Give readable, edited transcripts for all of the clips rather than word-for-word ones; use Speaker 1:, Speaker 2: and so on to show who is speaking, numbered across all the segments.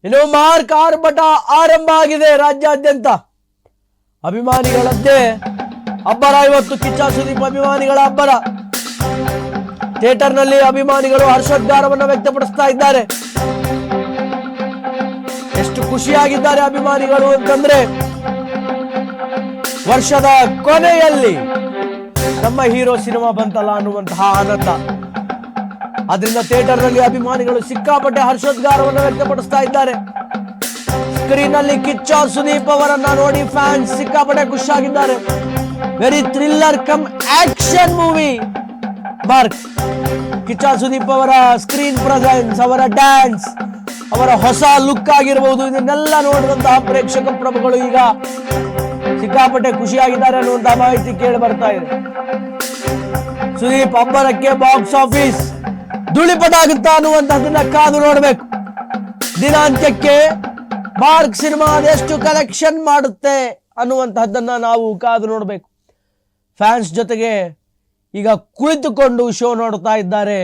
Speaker 1: ಇನ್ನು ಮಾರ್ಕ್ ಆರ್ಭಟ ಆರಂಭ ಆಗಿದೆ. ರಾಜ್ಯಾದ್ಯಂತ ಅಭಿಮಾನಿಗಳದ್ದೇ ಅಬ್ಬರ. ಇವತ್ತು ಕಿಚ್ಚ ಸುದೀಪ್ ಅಭಿಮಾನಿಗಳ ಅಬ್ಬರ. ಥಿಯೇಟರ್ ನಲ್ಲಿ ಅಭಿಮಾನಿಗಳು ಹರ್ಷೋದ್ಗಾರವನ್ನು ವ್ಯಕ್ತಪಡಿಸ್ತಾ ಇದ್ದಾರೆ. ಎಷ್ಟು ಖುಷಿಯಾಗಿದ್ದಾರೆ ಅಭಿಮಾನಿಗಳು ಅಂತಂದ್ರೆ, ವರ್ಷದ ಕೊನೆಯಲ್ಲಿ ನಮ್ಮ ಹೀರೋ ಸಿನಿಮಾ ಬಂತಲ್ಲ ಅನ್ನುವಂತಹ ಆನಂದ. ಆದ್ರಿಂದ ಥಿಯೇಟರ್ ನಲ್ಲಿ ಅಭಿಮಾನಿಗಳು ಸಿಕ್ಕಾಪಟ್ಟೆ ಹರ್ಷೋದ್ಗಾರವನ್ನು ವ್ಯಕ್ತಪಡಿಸ್ತಾ ಇದ್ದಾರೆ. ಸ್ಕ್ರೀನ್ ನಲ್ಲಿ ಕಿಚ್ಚ ಸುದೀಪ್ ಅವರನ್ನ ನೋಡಿ ಫ್ಯಾನ್ಸ್ ಸಿಕ್ಕಾಪಟ್ಟೆ ಖುಷಿಯಾಗಿದ್ದಾರೆ. Very thriller cum action movie mark. Kichcha Sudeep ಅವರ ಸ್ಕ್ರೀನ್ ಪ್ರೆಸೆನ್ಸ್, ಅವರ ಡ್ಯಾನ್ಸ್, ಅವರ ಹೊಸ ಲುಕ್ ಆಗಿರಬಹುದು, ಇದನ್ನೆಲ್ಲ ನೋಡಿದಂತಹ ಪ್ರೇಕ್ಷಕ ಪ್ರಭುಗಳು ಈಗ ಸಿಕ್ಕಾಪಟ್ಟೆ ಖುಷಿಯಾಗಿದ್ದಾರೆ ಅನ್ನುವಂತಹ ಮಾಹಿತಿ ಕೇಳಿ ಬರ್ತಾ ಇದೆ. ಸುದೀಪ್ ಅಬ್ಬರಕ್ಕೆ ಬಾಕ್ಸ್ ಆಫೀಸ್ ಧೂಳಿಪಟ ಆಗುತ್ತಾ ಅನ್ನುವಂತಹದನ್ನ ಕಾದು ನೋಡ್ಬೇಕು. ದಿನಾಂತ್ಯಕ್ಕೆ ಮಾರ್ಕ್ ಸಿನಿಮಾ ಅದೆಷ್ಟು ಕಲೆಕ್ಷನ್ ಮಾಡುತ್ತೆ ಅನ್ನುವಂತಹದ್ದನ್ನ ನಾವು ಕಾದು ನೋಡ್ಬೇಕು. ಫ್ಯಾನ್ಸ್ ಜೊತೆಗೆ ಈಗ ಕುಳಿತುಕೊಂಡು ಶೋ ನೋಡ್ತಾ ಇದ್ದಾರೆ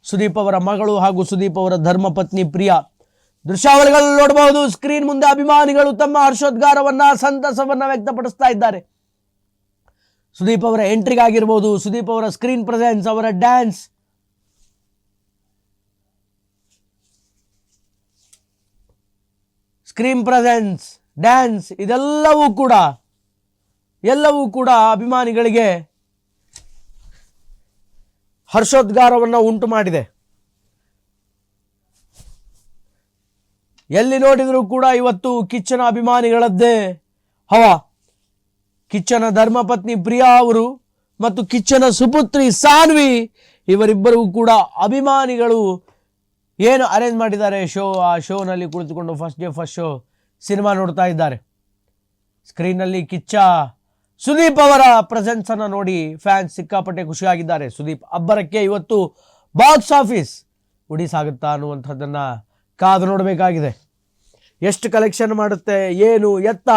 Speaker 1: ಸುದೀಪ್ ಅವರ ಮಗಳು ಹಾಗೂ ಸುದೀಪ್ ಅವರ ಧರ್ಮಪತ್ನಿ ಪ್ರಿಯಾ. ದೃಶ್ಯಾವಳಿಗಳನ್ನು ನೋಡಬಹುದು. ಸ್ಕ್ರೀನ್ ಮುಂದೆ ಅಭಿಮಾನಿಗಳು ತಮ್ಮ ಹರ್ಷೋದ್ಗಾರವನ್ನ, ಸಂತಸವನ್ನ ವ್ಯಕ್ತಪಡಿಸ್ತಾ ಇದ್ದಾರೆ. ಸುದೀಪ್ ಅವರ ಎಂಟ್ರಿಗಾಗಿರ್ಬೋದು, ಸುದೀಪ್ ಅವರ ಸ್ಕ್ರೀನ್ ಪ್ರೆಸೆನ್ಸ್, ಅವರ ಡ್ಯಾನ್ಸ್, ಸ್ಕ್ರೀನ್ ಪ್ರೆಸೆನ್ಸ್, ಡ್ಯಾನ್ಸ್ ಇದೆಲ್ಲವೂ ಕೂಡ ಅಭಿಮಾನಿಗಳಿಗೆ ಹರ್ಷೋದ್ಗಾರವನ್ನು ಉಂಟು ಮಾಡಿದೆ. ಎಲ್ಲಿ ನೋಡಿದರೂ ಕೂಡ ಇವತ್ತು ಕಿಚ್ಚನ ಅಭಿಮಾನಿಗಳದ್ದೇ ಹವಾ. ಕಿಚ್ಚನ ಧರ್ಮಪತ್ನಿ ಪ್ರಿಯಾ ಅವರು ಮತ್ತು ಕಿಚ್ಚನ ಸುಪುತ್ರಿ ಸಾನ್ವಿ ಇವರಿಬ್ಬರಿಗೂ ಕೂಡ ಅಭಿಮಾನಿಗಳು ಏನು ಅರೇಂಜ್ ಮಾಡಿದ್ದಾರೆ ಶೋ, ಆ ಶೋನಲ್ಲಿ ಕುಳಿತುಕೊಂಡು first day first show cinema ನೋಡ್ತಾ ಇದ್ದಾರೆ. ಸ್ಕ್ರೀನ್ನಲ್ಲಿ ಕಿಚ್ಚ ಸುದೀಪ್ ಅವರ ಪ್ರೆಸೆನ್ಸ್ ಅನ್ನು ನೋಡಿ ಫ್ಯಾನ್ಸ್ ಸಿಕ್ಕಾಪಟ್ಟೆ ಖುಷಿಯಾಗಿದ್ದಾರೆ. ಸುದೀಪ್ ಅಬ್ಬರಕ್ಕೆ ಇವತ್ತು ಬಾಕ್ಸ್ ಆಫೀಸ್ ಉಡಿ ಸಾಗುತ್ತಾ ಅನ್ನುವಂಥದ್ದನ್ನ ಕಾದು ನೋಡಬೇಕಾಗಿದೆ. ಎಷ್ಟು ಕಲೆಕ್ಷನ್ ಮಾಡುತ್ತೆ, ಏನು ಎತ್ತ.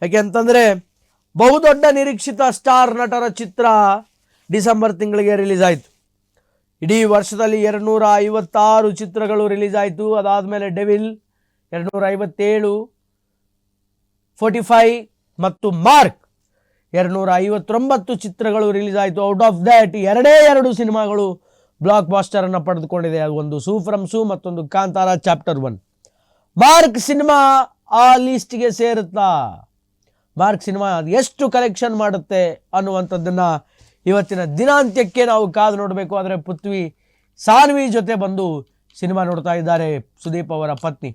Speaker 1: ಯಾಕೆ ಅಂತಂದ್ರೆ ಬಹುದೊಡ್ಡ ನಿರೀಕ್ಷಿತ ಸ್ಟಾರ್ ನಟರ ಚಿತ್ರ ಡಿಸೆಂಬರ್ ತಿಂಗಳಿಗೆ ರಿಲೀಸ್ ಆಯಿತು. ಇಡೀ ವರ್ಷದಲ್ಲಿ 256 ಚಿತ್ರಗಳು ರಿಲೀಸ್ ಆಯಿತು. ಅದಾದಮೇಲೆ ಡೆವಿಲ್ 257, 45 ಮತ್ತು ಮಾರ್ಕ್ 259 ಚಿತ್ರಗಳು ರಿಲೀಸ್ ಆಯಿತು. ಔಟ್ ಆಫ್ ದ್ಯಾಟ್ 2 ಸಿನಿಮಾಗಳು ಬ್ಲಾಕ್ ಬಾಸ್ಟರ್ ಅನ್ನು ಪಡೆದುಕೊಂಡಿದೆ. ಅದು ಒಂದು ಸೂ ಫ್ರಮ್ ಸೂ, ಮತ್ತೊಂದು ಕಾಂತಾರ ಚಾಪ್ಟರ್ 1. ಮಾರ್ಕ್ ಸಿನಿಮಾ ಆ ಲಿಸ್ಟ್ಗೆ ಸೇರುತ್ತಾ? ಮಾರ್ಕ್ ಸಿನಿಮಾ ಎಷ್ಟು ಕಲೆಕ್ಷನ್ ಮಾಡುತ್ತೆ ಅನ್ನುವಂಥದ್ದನ್ನ ಇವತ್ತಿನ ದಿನಾಂತ್ಯಕ್ಕೆ ನಾವು ಕಾದು ನೋಡಬೇಕು. ಆದರೆ ಪೃಥ್ವಿ ಸಾನ್ವಿ ಜೊತೆ ಬಂದು ಸಿನಿಮಾ ನೋಡ್ತಾ ಇದ್ದಾರೆ ಸುದೀಪ್ ಅವರ ಪತ್ನಿ.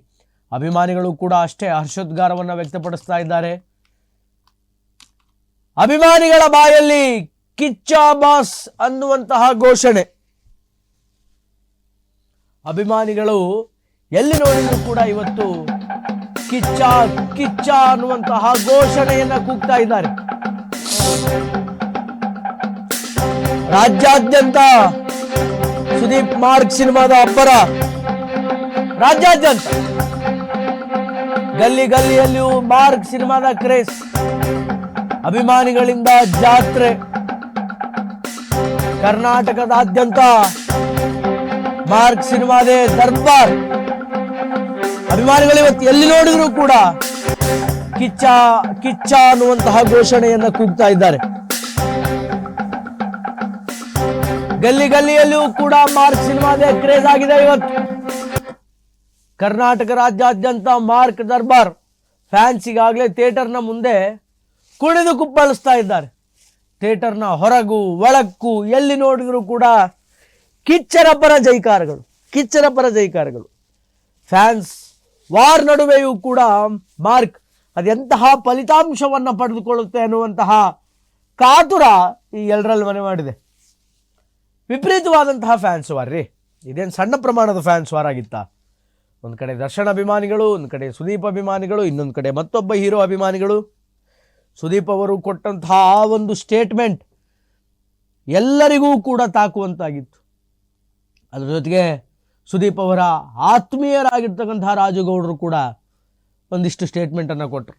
Speaker 1: ಅಭಿಮಾನಿಗಳು ಕೂಡ ಅಷ್ಟೇ ಹರ್ಷೋದ್ಗಾರವನ್ನು ವ್ಯಕ್ತಪಡಿಸ್ತಾ ಇದ್ದಾರೆ. ಅಭಿಮಾನಿಗಳ ಬಾಯಲ್ಲಿ ಕಿಚ್ಚ ಬಾಸ್ ಅನ್ನುವಂತಹ ಘೋಷಣೆ. ಅಭಿಮಾನಿಗಳು ಎಲ್ಲಿ ನೋಡಿದ್ರು ಕೂಡ ಇವತ್ತು ಕಿಚ್ಚ ಕಿಚ್ಚ ಅನ್ನುವಂತಹ ಘೋಷಣೆಯನ್ನ ಕೂಗ್ತಾ ಇದ್ದಾರೆ. ರಾಜ್ಯಾದ್ಯಂತ ಸುದೀಪ್ ಮಾರ್ಕ್ ಸಿನಿಮಾದ ಅಬ್ಬರ. ರಾಜ್ಯಾದ್ಯಂತ ಗಲ್ಲಿ ಗಲ್ಲಿಯಲ್ಲಿಯೂ ಮಾರ್ಕ್ ಸಿನಿಮಾದ ಕ್ರೇಜ್. ಅಭಿಮಾನಿಗಳಿಂದ ಜಾತ್ರೆ. ಕರ್ನಾಟಕದಾದ್ಯಂತ ಮಾರ್ಕ್ ಸಿನಿಮಾದೇ ದರ್ಬಾರ್. ಅಭಿಮಾನಿಗಳು ಇವತ್ತು ಎಲ್ಲಿ ನೋಡಿದ್ರು ಕೂಡ ಕಿಚ್ಚ ಕಿಚ್ಚ ಅನ್ನುವಂತಹ ಘೋಷಣೆಯನ್ನ ಕೂಗ್ತಾ ಇದ್ದಾರೆ. ಗಲ್ಲಿ ಗಲ್ಲಿಯಲ್ಲೂ ಕೂಡ ಮಾರ್ಕ್ ಸಿನಿಮಾದೇ ಕ್ರೇಜ್ ಆಗಿದೆ. ಇವತ್ತು ಕರ್ನಾಟಕ ರಾಜ್ಯಾದ್ಯಂತ ಮಾರ್ಕ್ ದರ್ಬಾರ್. ಫ್ಯಾನ್ಸ್ ಈಗಾಗಲೇ ಥಿಯೇಟರ್ನ ಮುಂದೆ ಕುಣಿದು ಕುಪ್ಪಳಿಸ್ತಾ ಇದ್ದಾರೆ. ಥಿಯೇಟರ್ನ ಹೊರಗೂ ಒಳಕ್ಕೂ ಎಲ್ಲಿ ನೋಡಿದ್ರು ಕೂಡ ಕಿಚ್ಚರ ಪರ ಜೈಕಾರಗಳು, ಕಿಚ್ಚರ ಪರ ಜೈಕಾರಗಳು. ಫ್ಯಾನ್ಸ್ ವಾರ್ ನಡುವೆಯೂ ಕೂಡ ಮಾರ್ಕ್ ಅದೆಂತಹ ಫಲಿತಾಂಶವನ್ನು ಪಡೆದುಕೊಳ್ಳುತ್ತೆ ಅನ್ನುವಂತಹ ಕಾತುರ ಈ ಎಲ್ಲರಲ್ಲಿ ಮನೆ ಮಾಡಿದೆ. ವಿಪರೀತವಾದಂತಹ ಫ್ಯಾನ್ಸ್ ವಾರ್ ರೀ. ಇದೇನು ಸಣ್ಣ ಪ್ರಮಾಣದ ಫ್ಯಾನ್ಸ್ ವಾರ್ ಆಗಿತ್ತಾ? ಒಂದು ಕಡೆ ದರ್ಶನ್ ಅಭಿಮಾನಿಗಳು, ಒಂದು ಕಡೆ ಸುದೀಪ್ ಅಭಿಮಾನಿಗಳು, ಇನ್ನೊಂದು ಕಡೆ ಮತ್ತೊಬ್ಬ ಹೀರೋ ಅಭಿಮಾನಿಗಳು. ಸುದೀಪ್ ಅವರು ಕೊಟ್ಟಂತಹ ಆ ಒಂದು ಸ್ಟೇಟ್ಮೆಂಟ್ ಎಲ್ಲರಿಗೂ ಕೂಡ ತಾಕುವಂತಾಗಿತ್ತು. ಅದರ ಜೊತೆಗೆ ಸುದೀಪ್ ಅವರ ಆತ್ಮೀಯರಾಗಿರ್ತಕ್ಕಂತಹ ರಾಜುಗೌಡರು ಕೂಡ ಒಂದಿಷ್ಟು ಸ್ಟೇಟ್ಮೆಂಟನ್ನು ಕೊಟ್ಟರು.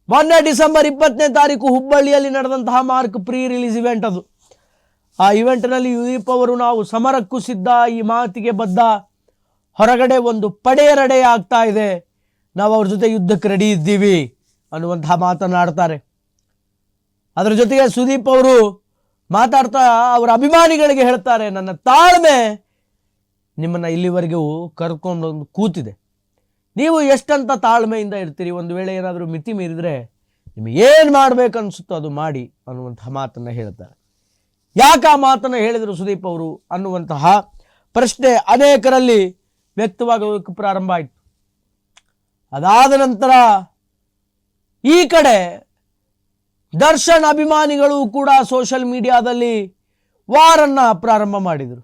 Speaker 1: ಮೊನ್ನೆ ಡಿಸೆಂಬರ್ 20ನೇ ತಾರೀಕು ಹುಬ್ಬಳ್ಳಿಯಲ್ಲಿ ನಡೆದಂತಹ ಮಾರ್ಕ್ ಪ್ರೀ ರಿಲೀಸ್ ಇವೆಂಟ್ ಅದು. ಆ ಇವೆಂಟ್ನಲ್ಲಿ ಸುದೀಪ್ ಅವರು ನಾವು ಸಮರಕ್ಕೂ ಸಿದ್ಧ, ಈ ಮಾತಿಗೆ ಬದ್ಧ, ಹೊರಗಡೆ ಒಂದು ಪಡೆಯರಡೆ ಆಗ್ತಾ ಇದೆ, ನಾವು ಅವ್ರ ಜೊತೆ ಯುದ್ಧಕ್ಕೆ ರೆಡಿ ಇದ್ದೀವಿ ಅನ್ನುವಂತಹ ಮಾತನಾಡ್ತಾರೆ. ಅದರ ಜೊತೆಗೆ ಸುದೀಪ್ ಅವರು ಮಾತಾಡ್ತಾ ಅವರ ಅಭಿಮಾನಿಗಳಿಗೆ ಹೇಳ್ತಾರೆ, ನನ್ನ ತಾಳ್ಮೆ ನಿಮ್ಮನ್ನು ಇಲ್ಲಿವರೆಗೂ ಕರ್ಕೊಂಡು ಕೂತಿದೆ, ನೀವು ಎಷ್ಟಂತ ತಾಳ್ಮೆಯಿಂದ ಇರ್ತೀರಿ, ಒಂದು ವೇಳೆ ಏನಾದರೂ ಮಿತಿ ಮೀರಿದರೆ ನಿಮಗೆ ಏನು ಮಾಡಬೇಕನ್ಸುತ್ತೋ ಅದು ಮಾಡಿ ಅನ್ನುವಂತಹ ಮಾತನ್ನು ಹೇಳ್ತಾರೆ. ಯಾಕೆ ಆ ಮಾತನ್ನು ಹೇಳಿದರು ಸುದೀಪ್ ಅವರು ಅನ್ನುವಂತಹ ಪ್ರಶ್ನೆ ಅನೇಕರಲ್ಲಿ ವ್ಯಕ್ತವಾಗೋದಕ್ಕೆ ಪ್ರಾರಂಭ ಆಯಿತು. ಅದಾದ ನಂತರ ಈ ಕಡೆ ದರ್ಶನ್ ಅಭಿಮಾನಿಗಳು ಕೂಡ ಸೋಷಿಯಲ್ ಮೀಡಿಯಾದಲ್ಲಿ ವಾರನ್ನು ಪ್ರಾರಂಭ ಮಾಡಿದರು,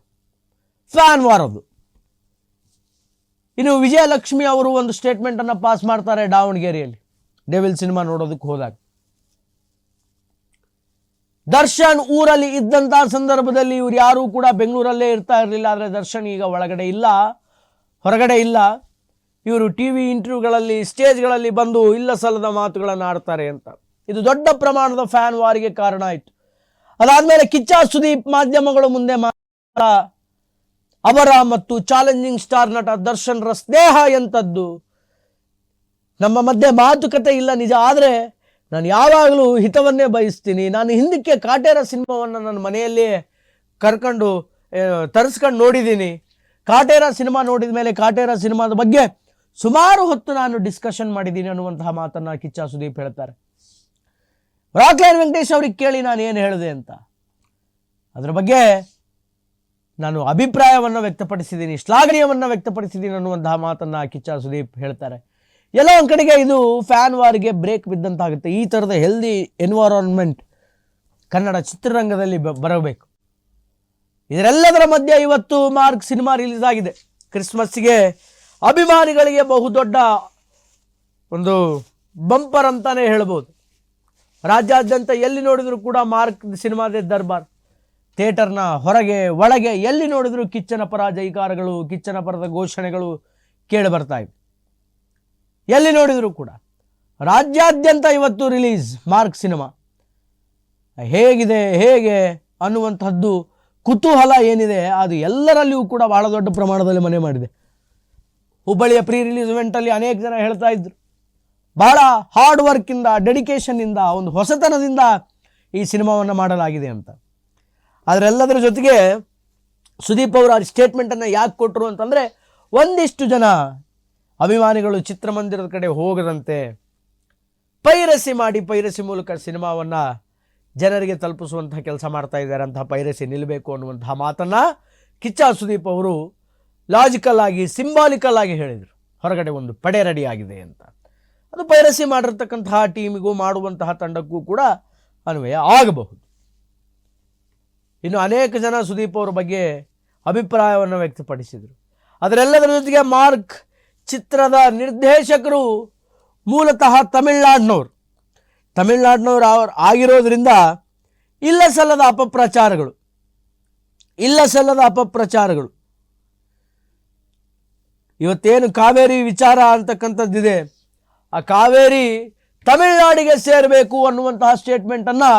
Speaker 1: ಫ್ಯಾನ್ ವಾರದ್ದು. ಇನ್ನು ವಿಜಯಲಕ್ಷ್ಮಿ ಅವರು ಒಂದು ಸ್ಟೇಟ್ಮೆಂಟನ್ನು ಪಾಸ್ ಮಾಡ್ತಾರೆ ದಾವಣಗೆರೆಯಲ್ಲಿ ಡೆವಿಲ್ ಸಿನಿಮಾ ನೋಡೋದಕ್ಕೆ ಹೋದಾಗ. ದರ್ಶನ್ ಊರಲ್ಲಿ ಇದ್ದಂಥ ಸಂದರ್ಭದಲ್ಲಿ ಇವ್ರು ಯಾರೂ ಕೂಡ ಬೆಂಗಳೂರಲ್ಲೇ ಇರ್ತಾ ಇರಲಿಲ್ಲ. ಆದರೆ ದರ್ಶನ್ ಈಗ ಒಳಗಡೆ ಇಲ್ಲ, ಹೊರಗಡೆ ಇಲ್ಲ. ಇವರು ಟಿ ವಿ ಇಂಟರ್ವ್ಯೂಗಳಲ್ಲಿ, ಸ್ಟೇಜ್ಗಳಲ್ಲಿ ಬಂದು ಇಲ್ಲ ಸಲ್ಲದ ಮಾತುಗಳನ್ನು ಆಡ್ತಾರೆ ಅಂತ. ಇದು ದೊಡ್ಡ ಪ್ರಮಾಣದ ಫ್ಯಾನ್ ವಾರಿಗೆ ಕಾರಣ ಆಯಿತು. ಅದಾದಮೇಲೆ ಕಿಚ್ಚ ಸುದೀಪ್ ಮಾಧ್ಯಮಗಳು ಮುಂದೆ ಅವರ ಮತ್ತು ಚಾಲೆಂಜಿಂಗ್ ಸ್ಟಾರ್ ನಟ ದರ್ಶನ್ರ ಸ್ನೇಹ ಎಂಥದ್ದು, ನಮ್ಮ ಮಧ್ಯೆ ಮಾತುಕತೆ ಇಲ್ಲ ನಿಜ, ಆದರೆ ನಾನು ಯಾವಾಗಲೂ ಹಿತವನ್ನೇ ಬಯಸ್ತೀನಿ. ನಾನು ಹಿಂದಕ್ಕೆ ಕಾಟೇರ ಸಿನಿಮಾವನ್ನು ನನ್ನ ಮನೆಯಲ್ಲಿ ತರಿಸ್ಕೊಂಡು ನೋಡಿದ್ದೀನಿ. ಕಾಟೇರ ಸಿನಿಮಾ ನೋಡಿದ ಮೇಲೆ ಕಾಟೇರ ಸಿನಿಮಾದ ಬಗ್ಗೆ ಸುಮಾರು ಹೊತ್ತು ನಾನು ಡಿಸ್ಕಷನ್ ಮಾಡಿದ್ದೀನಿ ಅನ್ನುವಂತಹ ಮಾತನ್ನು ಕಿಚ್ಚ ಸುದೀಪ್ ಹೇಳ್ತಾರೆ. ರಾಕ್ಲೈನ್ ವೆಂಕಟೇಶ್ ಅವ್ರಿಗೆ ಕೇಳಿ ನಾನು ಏನು ಹೇಳಿದೆ ಅಂತ, ಅದರ ಬಗ್ಗೆ ನಾನು ಅಭಿಪ್ರಾಯವನ್ನು ವ್ಯಕ್ತಪಡಿಸಿದ್ದೀನಿ, ಶ್ಲಾಘನೀಯವನ್ನು ವ್ಯಕ್ತಪಡಿಸಿದ್ದೀನಿ ಅನ್ನುವಂತಹ ಮಾತನ್ನು ಕಿಚ್ಚ ಸುದೀಪ್ ಹೇಳ್ತಾರೆ. ಎಲ್ಲ ಒಂದು ಕಡೆಗೆ ಇದು ಫ್ಯಾನ್ ವಾರಿಗೆ ಬ್ರೇಕ್ ಬಿದ್ದಂತಾಗುತ್ತೆ. ಈ ಥರದ ಹೆಲ್ದಿ ಎನ್ವೈರಾನ್ಮೆಂಟ್ ಕನ್ನಡ ಚಿತ್ರರಂಗದಲ್ಲಿ ಬರಬೇಕು. ಇದರೆಲ್ಲದರ ಮಧ್ಯೆ ಇವತ್ತು ಮಾರ್ಕ್ ಸಿನಿಮಾ ರಿಲೀಸ್ ಆಗಿದೆ. ಕ್ರಿಸ್ಮಸ್ಸಿಗೆ ಅಭಿಮಾನಿಗಳಿಗೆ ಬಹುದೊಡ್ಡ ಒಂದು ಬಂಪರ್ ಅಂತಾನೆ ಹೇಳ್ಬೋದು. ರಾಜ್ಯಾದ್ಯಂತ ಎಲ್ಲಿ ನೋಡಿದರೂ ಕೂಡ ಮಾರ್ಕ್ ಸಿನಿಮಾದೇ ದರ್ಬಾರ್. ಥಿಯೇಟರ್ನ ಹೊರಗೆ ಒಳಗೆ ಎಲ್ಲಿ ನೋಡಿದರೂ ಕಿಚ್ಚನ ಪರ ಜೈಕಾರಗಳು, ಕಿಚ್ಚನ ಪರದ ಘೋಷಣೆಗಳು ಕೇಳಿ ಬರ್ತಾ ಇವೆ. ಎಲ್ಲಿ ನೋಡಿದರೂ ಕೂಡ ರಾಜ್ಯಾದ್ಯಂತ ಇವತ್ತು ರಿಲೀಸ್ ಮಾರ್ಕ್ ಸಿನಿಮಾ. ಹೇಗೆ ಅನ್ನುವಂಥದ್ದು ಕುತೂಹಲ ಏನಿದೆ ಅದು ಎಲ್ಲರಲ್ಲಿಯೂ ಕೂಡ ಬಹಳ ದೊಡ್ಡ ಪ್ರಮಾಣದಲ್ಲಿ ಮನೆ ಮಾಡಿದೆ. ಹುಬ್ಬಳ್ಳಿಯ ಪ್ರೀ ರಿಲೀಸ್ ಇವೆಂಟಲ್ಲಿ ಅನೇಕ ಜನ ಹೇಳ್ತಾ ಇದ್ರು, ಬಹಳ ಹಾರ್ಡ್ ವರ್ಕಿಂದ, ಡೆಡಿಕೇಶನ್ನಿಂದ, ಒಂದು ಹೊಸತನದಿಂದ ಈ ಸಿನಿಮಾವನ್ನು ಮಾಡಲಾಗಿದೆ ಅಂತ. ಅದರೆಲ್ಲದರ ಜೊತೆಗೆ ಸುದೀಪ್ ಅವರು ಆ ಸ್ಟೇಟ್ಮೆಂಟನ್ನು ಯಾಕೆ ಕೊಟ್ಟರು ಅಂತಂದರೆ, ಒಂದಿಷ್ಟು ಜನ ಅಭಿಮಾನಿಗಳು ಚಿತ್ರಮಂದಿರದ ಕಡೆ ಹೋಗದಂತೆ ಪೈರಸಿ ಮೂಲಕ ಸಿನಿಮಾವನ್ನು ಜನರಿಗೆ ತಲುಪಿಸುವಂತಹ ಕೆಲಸ ಮಾಡ್ತಾ ಇದ್ದಾರೆ. ಅಂತಹ ಪೈರಸಿ ನಿಲ್ಲಬೇಕು ಅನ್ನುವಂತಹ ಮಾತನ್ನು ಕಿಚ್ಚ ಸುದೀಪ್ ಅವರು ಲಾಜಿಕಲ್ ಆಗಿ, ಸಿಂಬಾಲಿಕಲ್ ಆಗಿ ಹೇಳಿದರು. ಹೊರಗಡೆ ಒಂದು ಪಡೆ ರೆಡಿ ಆಗಿದೆ ಅಂತ. ಅದು ಪೈರಸಿ ಮಾಡಿರ್ತಕ್ಕಂತಹ ಟೀಮಿಗೂ ಮಾಡುವಂತಹ ತಂಡಕ್ಕೂ ಕೂಡ ಅನ್ವಯ ಆಗಬಹುದು. ಇನ್ನು ಅನೇಕ ಜನ ಸುದೀಪ್ ಅವರ ಬಗ್ಗೆ ಅಭಿಪ್ರಾಯವನ್ನು ವ್ಯಕ್ತಪಡಿಸಿದರು. ಅದರೆಲ್ಲದರ ಜೊತೆಗೆ ಮಾರ್ಕ್ ಚಿತ್ರದ ನಿರ್ದೇಶಕರು ಮೂಲತಃ ತಮಿಳ್ನಾಡಿನವರು ಆಗಿರೋದ್ರಿಂದ ಇಲ್ಲ ಸಲ್ಲದ ಅಪಪ್ರಚಾರಗಳು ಇವತ್ತೇನು ಕಾವೇರಿ ವಿಚಾರ ಅಂತಕ್ಕಂಥದ್ದಿದೆ, ಆ ಕಾವೇರಿ ತಮಿಳ್ನಾಡಿಗೆ ಸೇರಬೇಕು ಅನ್ನುವಂತಹ ಸ್ಟೇಟ್ಮೆಂಟನ್ನು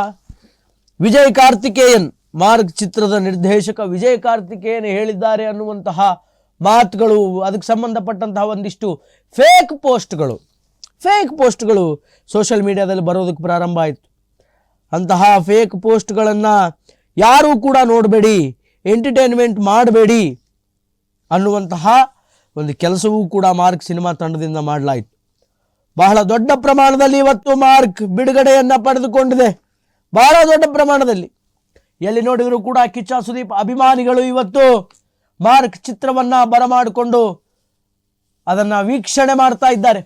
Speaker 1: ವಿಜಯ್ ಕಾರ್ತಿಕೇಯನ್, ಮಾರ್ಕ್ ಚಿತ್ರದ ನಿರ್ದೇಶಕ ವಿಜಯ್ ಕಾರ್ತಿಕೇಯನ್ ಹೇಳಿದ್ದಾರೆ ಅನ್ನುವಂತಹ ಮಾತುಗಳು, ಅದಕ್ಕೆ ಸಂಬಂಧಪಟ್ಟಂತಹ ಒಂದಿಷ್ಟು ಫೇಕ್ ಪೋಸ್ಟ್ಗಳು ಸೋಷಿಯಲ್ ಮೀಡಿಯಾದಲ್ಲಿ ಬರೋದಕ್ಕೆ ಪ್ರಾರಂಭ ಆಯಿತು. ಅಂತಹ ಫೇಕ್ ಪೋಸ್ಟ್ಗಳನ್ನು ಯಾರೂ ಕೂಡ ನೋಡಬೇಡಿ, ಎಂಟರ್ಟೈನ್ಮೆಂಟ್ ಮಾಡಬೇಡಿ ಅನ್ನುವಂತಹ ಒಂದು ಕೆಲಸವೂ ಕೂಡ ಮಾರ್ಕ್ ಸಿನಿಮಾ ತಂಡದಿಂದ ಮಾಡಲಾಯಿತು. ಬಹಳ ದೊಡ್ಡ ಪ್ರಮಾಣದಲ್ಲಿ ಇವತ್ತು ಮಾರ್ಕ್ ಬಿಡುಗಡೆಯನ್ನು ಪಡೆದುಕೊಂಡಿದೆ. ಬಹಳ ದೊಡ್ಡ ಪ್ರಮಾಣದಲ್ಲಿ ಎಲ್ಲಿ ನೋಡಿದರೂ ಕೂಡ ಕಿಚ್ಚ ಸುದೀಪ್ ಅಭಿಮಾನಿಗಳು ಇವತ್ತು ಮಾರ್ಕ್ ಚಿತ್ರವನ್ನು ಬರಮಾಡಿಕೊಂಡು ಅದನ್ನು ವೀಕ್ಷಣೆ ಮಾಡ್ತಾ ಇದ್ದಾರೆ.